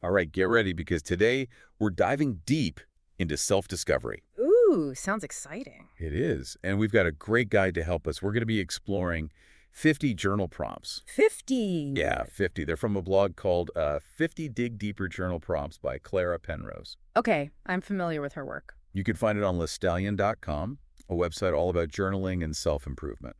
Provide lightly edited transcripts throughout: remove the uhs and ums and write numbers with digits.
All right, get ready because today we're diving deep into self-discovery. Ooh, sounds exciting. It is, and we've got a great guide to help us. We're going to be exploring 50 journal prompts. 50. Yeah, 50. They're from a blog called 50 Dig Deeper Journal Prompts by Clara Penrose. Okay, I'm familiar with her work. You can find it on listallion.com, a website all about journaling and self-improvement.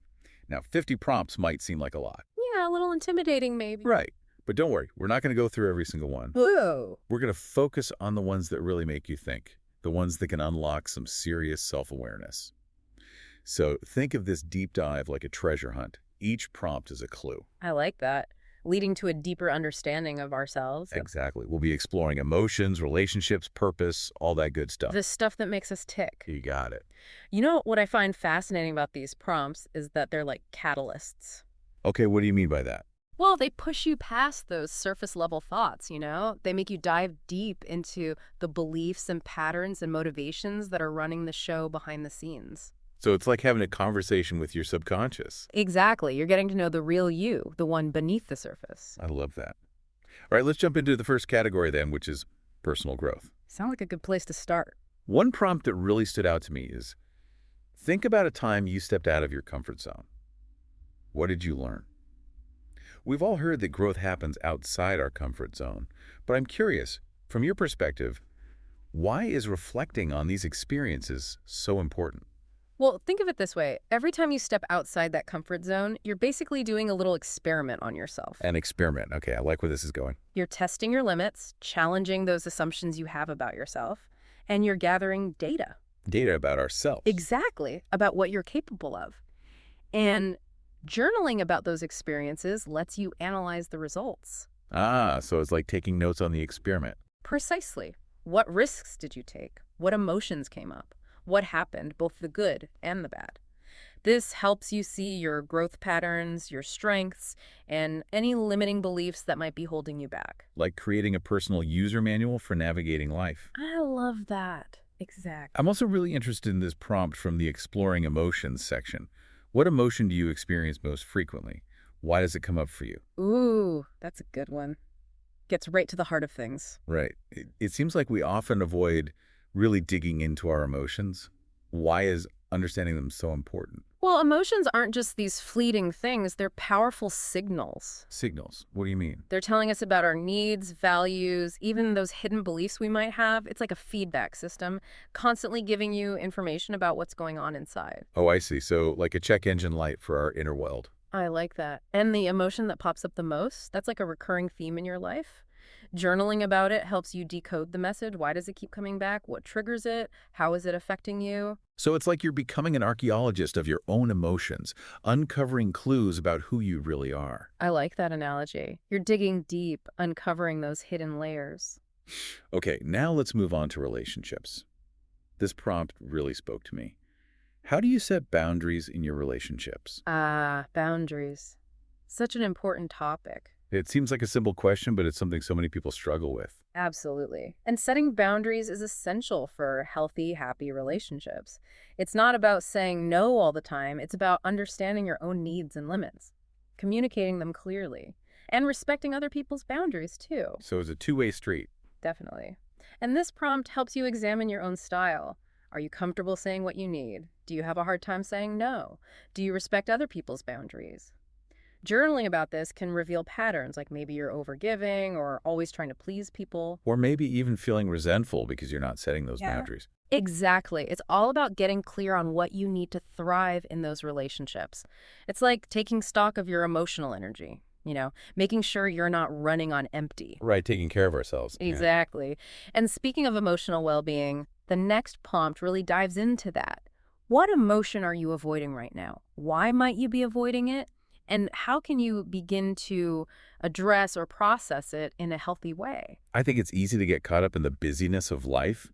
Now, 50 prompts might seem like a lot. Yeah, a little intimidating maybe. Right, but don't worry. We're not going to go through every single one. Whoa. We're going to focus on the ones that really make you think, the ones that can unlock some serious self-awareness. So think of this deep dive like a treasure hunt. Each prompt is a clue. I like that. Leading to a deeper understanding of ourselves. Exactly. We'll be exploring emotions, relationships, purpose, all that good stuff. The stuff that makes us tick. You got it. You know what I find fascinating about these prompts is that they're like catalysts. Okay, what do you mean by that? Well, they push you past those surface level thoughts, They make you dive deep into the beliefs and patterns and motivations that are running the show behind the scenes. So it's like having a conversation with your subconscious. Exactly. You're getting to know the real you, the one beneath the surface. I love that. All right, let's jump into the first category then, which is personal growth. Sounds like a good place to start. One prompt that really stood out to me is, think about a time you stepped out of your comfort zone. What did you learn? We've all heard that growth happens outside our comfort zone, but I'm curious, from your perspective, why is reflecting on these experiences so important? Well, think of it this way. Every time you step outside that comfort zone, you're basically doing a little experiment on yourself. An experiment. Okay, I like where this is going. You're testing your limits, challenging those assumptions you have about yourself, and you're gathering data. Data about ourselves. Exactly, about what you're capable of. And journaling about those experiences lets you analyze the results. Ah, so it's like taking notes on the experiment. Precisely. What risks did you take? What emotions came up? What happened, both the good and the bad? This helps you see your growth patterns, your strengths, and any limiting beliefs that might be holding you back. Like creating a personal user manual for navigating life. I love that. Exactly. I'm also really interested in this prompt from the Exploring Emotions section. What emotion do you experience most frequently? Why does it come up for you? Ooh, that's a good one. Gets right to the heart of things. Right. It seems like we often avoid really digging into our emotions. Why is understanding them so important? Well, emotions aren't just these fleeting things, they're powerful signals. Signals. What do you mean? They're telling us about our needs, values, even those hidden beliefs we might have. It's like a feedback system, constantly giving you information about what's going on inside. Oh, I see. So like a check engine light for our inner world. I like that. And the emotion that pops up the most, that's like a recurring theme in your life. Journaling about it helps you decode the message. Why does it keep coming back? What triggers it? How is it affecting you? So it's like you're becoming an archaeologist of your own emotions, uncovering clues about who you really are. I like that analogy. You're digging deep, uncovering those hidden layers. Okay, now let's move on to relationships. This prompt really spoke to me. How do you set boundaries in your relationships? Ah, boundaries. Such an important topic. It seems like a simple question, but it's something so many people struggle with. Absolutely. And setting boundaries is essential for healthy, happy relationships. It's not about saying no all the time. It's about understanding your own needs and limits, communicating them clearly, and respecting other people's boundaries too. So it's a two-way street. Definitely. And this prompt helps you examine your own style. Are you comfortable saying what you need? Do you have a hard time saying no? Do you respect other people's boundaries? Journaling about this can reveal patterns, like maybe you're overgiving or always trying to please people. Or maybe even feeling resentful because you're not setting those boundaries. Exactly. It's all about getting clear on what you need to thrive in those relationships. It's like taking stock of your emotional energy, making sure you're not running on empty. Right, taking care of ourselves. Exactly. Yeah. And speaking of emotional well-being, the next prompt really dives into that. What emotion are you avoiding right now? Why might you be avoiding it? And how can you begin to address or process it in a healthy way? I think it's easy to get caught up in the busyness of life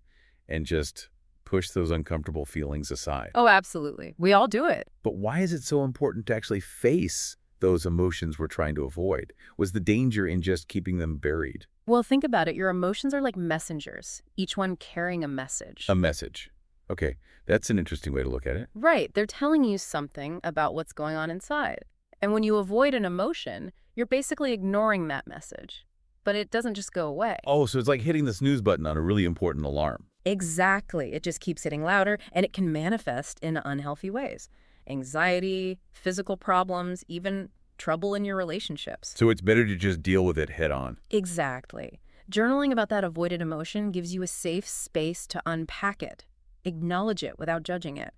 and just push those uncomfortable feelings aside. Oh, absolutely. We all do it. But why is it so important to actually face those emotions we're trying to avoid? Was the danger in just keeping them buried? Well, think about it. Your emotions are like messengers, each one carrying a message. A message. Okay, that's an interesting way to look at it. Right. They're telling you something about what's going on inside. And when you avoid an emotion, you're basically ignoring that message. but it doesn't just go away. Oh, so it's like hitting the snooze button on a really important alarm. Exactly. It just keeps hitting louder, and it can manifest in unhealthy ways. Anxiety, physical problems, even trouble in your relationships. So it's better to just deal with it head on. Exactly. Journaling about that avoided emotion gives you a safe space to unpack it, acknowledge it without judging it.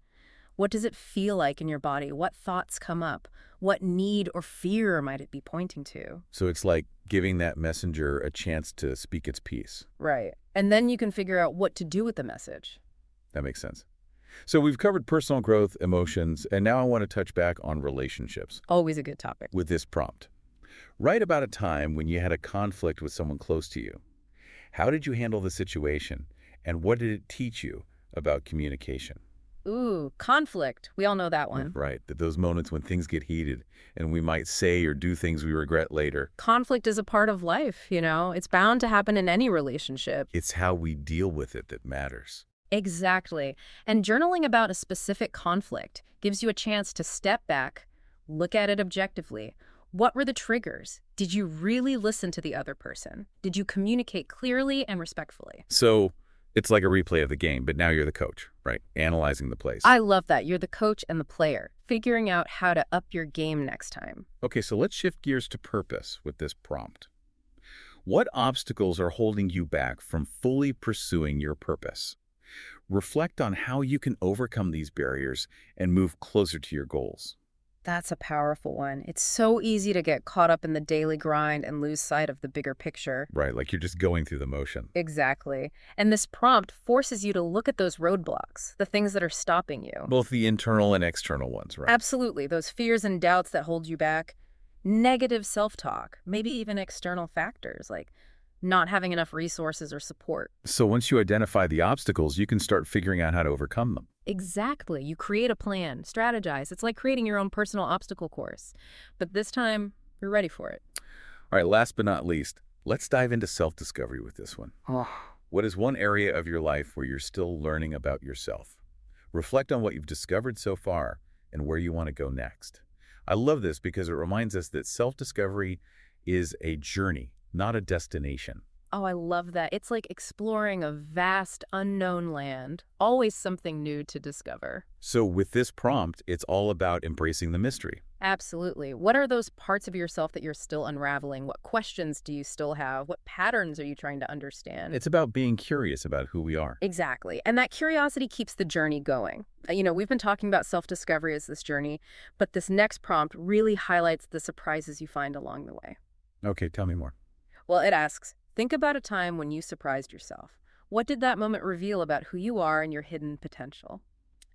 What does it feel like in your body? What thoughts come up? What need or fear might it be pointing to? So it's like giving that messenger a chance to speak its piece. Right. And then you can figure out what to do with the message. That makes sense. So we've covered personal growth, emotions, and now I want to touch back on relationships Always a good topic. with this prompt. Write about a time when you had a conflict with someone close to you. How did you handle the situation, and what did it teach you about communication? Ooh, conflict. We all know that one. Right, those moments when things get heated and we might say or do things we regret later. Conflict is a part of life, you know? It's bound to happen in any relationship. It's how we deal with it that matters. Exactly. And journaling about a specific conflict gives you a chance to step back, look at it objectively. What were the triggers? Did you really listen to the other person? Did you communicate clearly and respectfully? So it's like a replay of the game, but now you're the coach, right? Analyzing the plays. I love that. You're the coach and the player, figuring out how to up your game next time. Okay, so let's shift gears to purpose with this prompt. What obstacles are holding you back from fully pursuing your purpose? Reflect on how you can overcome these barriers and move closer to your goals. That's a powerful one. It's so easy to get caught up in the daily grind and lose sight of the bigger picture. Right, like you're just going through the motion. Exactly. And this prompt forces you to look at those roadblocks, the things that are stopping you. Both the internal and external ones, right? Absolutely. Those fears and doubts that hold you back, negative self-talk, maybe even external factors like not having enough resources or support. So once you identify the obstacles, you can start figuring out how to overcome them. Exactly. You create a plan, strategize. It's like creating your own personal obstacle course. But this time, you're ready for it. All right, last but not least, let's dive into self-discovery with this one. Oh. What is one area of your life where you're still learning about yourself? Reflect on what you've discovered so far and where you want to go next. I love this because it reminds us that self-discovery is a journey, not a destination. Oh, I love that. It's like exploring a vast, unknown land. Always something new to discover. So with this prompt, it's all about embracing the mystery. Absolutely. What are those parts of yourself that you're still unraveling? What questions do you still have? What patterns are you trying to understand? It's about being curious about who we are. Exactly. And that curiosity keeps the journey going. We've been talking about self-discovery as this journey, but this next prompt really highlights the surprises you find along the way. Okay, tell me more. Well, it asks, think about a time when you surprised yourself. What did that moment reveal about who you are and your hidden potential?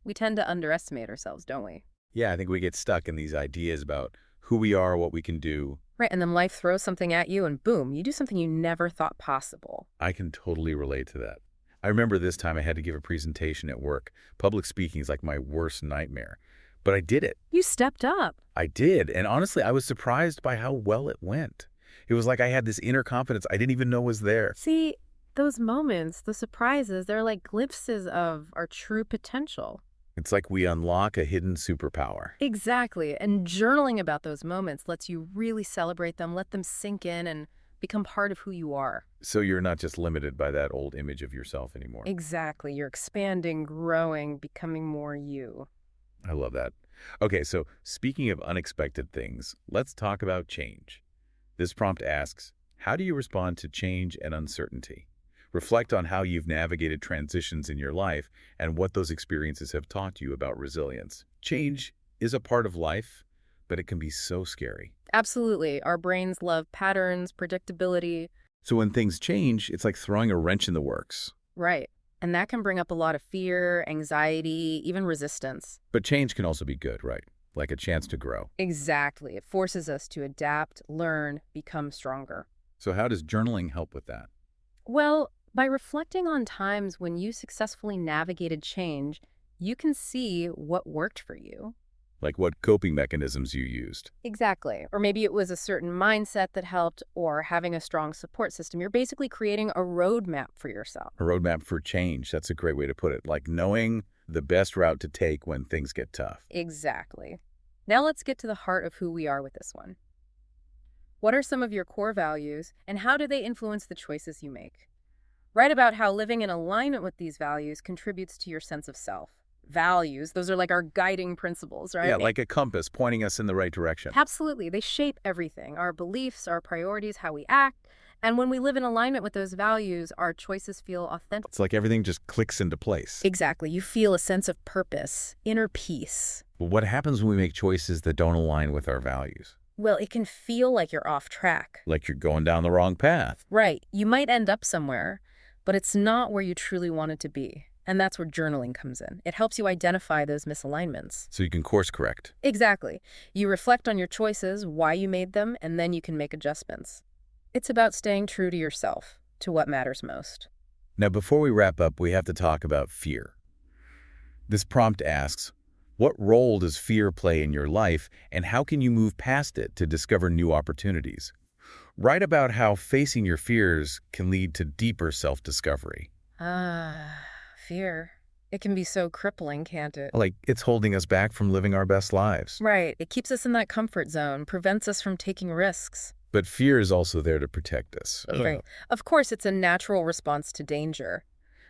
We tend to underestimate ourselves, don't we? Yeah, I think we get stuck in these ideas about who we are, what we can do. Right, and then life throws something at you and boom, you do something you never thought possible. I can totally relate to that. I remember this time I had to give a presentation at work. Public speaking is like my worst nightmare. But I did it. You stepped up. I did. And honestly, I was surprised by how well it went. It was like I had this inner confidence I didn't even know was there. See, those moments, the surprises, they're like glimpses of our true potential. It's like we unlock a hidden superpower. Exactly. And journaling about those moments lets you really celebrate them, let them sink in and become part of who you are. So you're not just limited by that old image of yourself anymore. Exactly. You're expanding, growing, becoming more you. I love that. Okay, so speaking of unexpected things, let's talk about change. This prompt asks, how do you respond to change and uncertainty? Reflect on how you've navigated transitions in your life and what those experiences have taught you about resilience. Change is a part of life, but it can be so scary. Absolutely. Our brains love patterns, predictability. So when things change, it's like throwing a wrench in the works. Right. And that can bring up a lot of fear, anxiety, even resistance. But change can also be good, right? Like a chance to grow. Exactly. It forces us to adapt, learn, become stronger. So how does journaling help with that? Well, by reflecting on times when you successfully navigated change, you can see what worked for you. Like what coping mechanisms you used. Exactly. Or maybe it was a certain mindset that helped or having a strong support system. You're basically creating a roadmap for yourself. A roadmap for change. That's a great way to put it. Like knowing the best route to take when things get tough. Exactly. Now let's get to the heart of who we are with this one. What are some of your core values, and how do they influence the choices you make? Write about how living in alignment with these values contributes to your sense of self. Values, those are like our guiding principles, Yeah, right? like a compass pointing us in the right direction. Absolutely. They shape everything, our beliefs, our priorities, how we act. And when we live in alignment with those values, our choices feel authentic. It's like everything just clicks into place. Exactly. You feel a sense of purpose, inner peace. But what happens when we make choices that don't align with our values? Well, it can feel like you're off track. Like you're going down the wrong path. Right. You might end up somewhere, but it's not where you truly wanted to be. And that's where journaling comes in. It helps you identify those misalignments. So you can course correct. Exactly. You reflect on your choices, why you made them, and then you can make adjustments. It's about staying true to yourself, to what matters most. Now, before we wrap up, we have to talk about fear. This prompt asks, what role does fear play in your life, and how can you move past it to discover new opportunities? Write about how facing your fears can lead to deeper self-discovery. Fear. It can be so crippling, can't it? Like it's holding us back from living our best lives. Right. It keeps us in that comfort zone, prevents us from taking risks. But fear is also there to protect us. Right. Of course, it's a natural response to danger.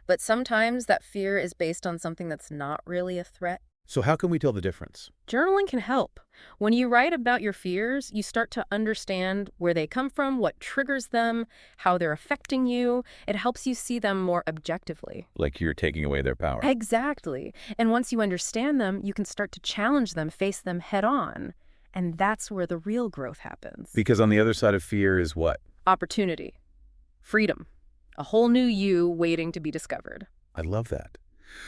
But sometimes that fear is based on something that's not really a threat. So how can we tell the difference? Journaling can help. When you write about your fears, you start to understand where they come from, what triggers them, how they're affecting you. It helps you see them more objectively. Like you're taking away their power. Exactly. And once you understand them, you can start to challenge them, face them head on. And that's where the real growth happens. Because on the other side of fear is what? Opportunity. Freedom. A whole new you waiting to be discovered. I love that.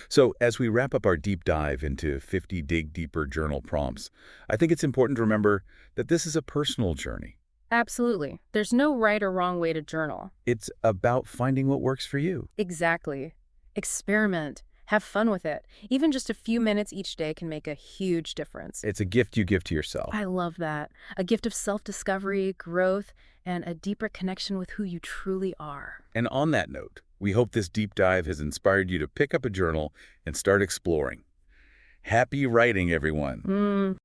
So as we wrap up our deep dive into 50 Dig Deeper journal prompts, I think it's important to remember that this is a personal journey. Absolutely. There's no right or wrong way to journal. It's about finding what works for you. Exactly. Experiment. Have fun with it. Even just a few minutes each day can make a huge difference. It's a gift you give to yourself. I love that. A gift of self-discovery, growth, and a deeper connection with who you truly are. And on that note, we hope this deep dive has inspired you to pick up a journal and start exploring. Happy writing, everyone.